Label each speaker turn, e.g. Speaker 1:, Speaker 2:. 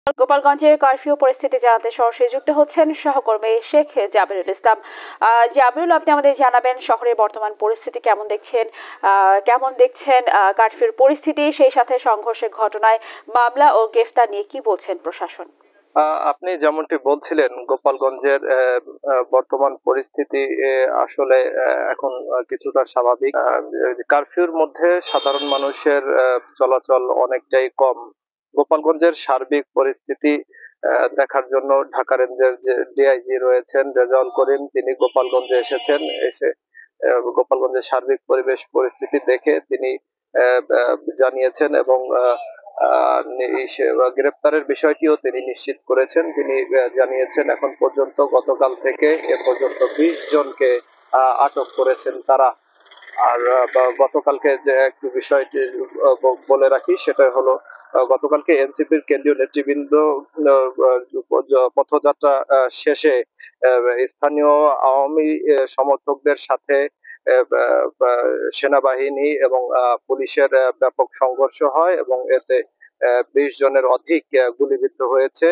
Speaker 1: গোপালগঞ্জের কারফিউ পরিস্থিতি জানাতে সরাসরি যুক্ত হচ্ছেন সহকর্মী শেখ জাবিরুল ইসলাম। জাবিরুল, আপনি আমাদের জানাবেন শহরের বর্তমান পরিস্থিতি কেমন দেখছেন কারফিউর পরিস্থিতি, সেই সাথে সংঘর্ষের ঘটনায় মামলা ও গ্রেফতার নিয়ে কি বলছেন প্রশাসন?
Speaker 2: আপনি যেমনটি বলছিলেন, গোপালগঞ্জের বর্তমান পরিস্থিতি আসলে এখন কিছুটা স্বাভাবিক। কারফিউর মধ্যে সাধারণ মানুষের চলাচল অনেকটাই কম। গোপালগঞ্জের সার্বিক পরিস্থিতি দেখার জন্য ঢাকা রেঞ্জের যে ডিআইজি রয়েছেন রেজাউল করিম, তিনি গোপালগঞ্জে এসেছেন। এসে গোপালগঞ্জের সার্বিক পরিবেশ পরিস্থিতি দেখে তিনি জানিয়েছেন এবং গ্রেপ্তারের বিষয়টিও তিনি নিশ্চিত করেছেন। তিনি জানিয়েছেন এখন পর্যন্ত গতকাল থেকে এ পর্যন্ত 20 জনকে আটক করেছেন তারা। আর গতকালকে যে একটু বিষয়টি বলে রাখি, সেটা হলো গতকালকে এনসিপির কেন্দ্রীয় নেতৃবৃন্দ পথযাত্রা শেষে স্থানীয় আওয়ামী সমর্থকদের সাথে সেনাবাহিনী এবং পুলিশের ব্যাপক সংঘর্ষ হয় এবং এতে 20 জনের অধিক গুলিবিদ্ধ হয়েছে।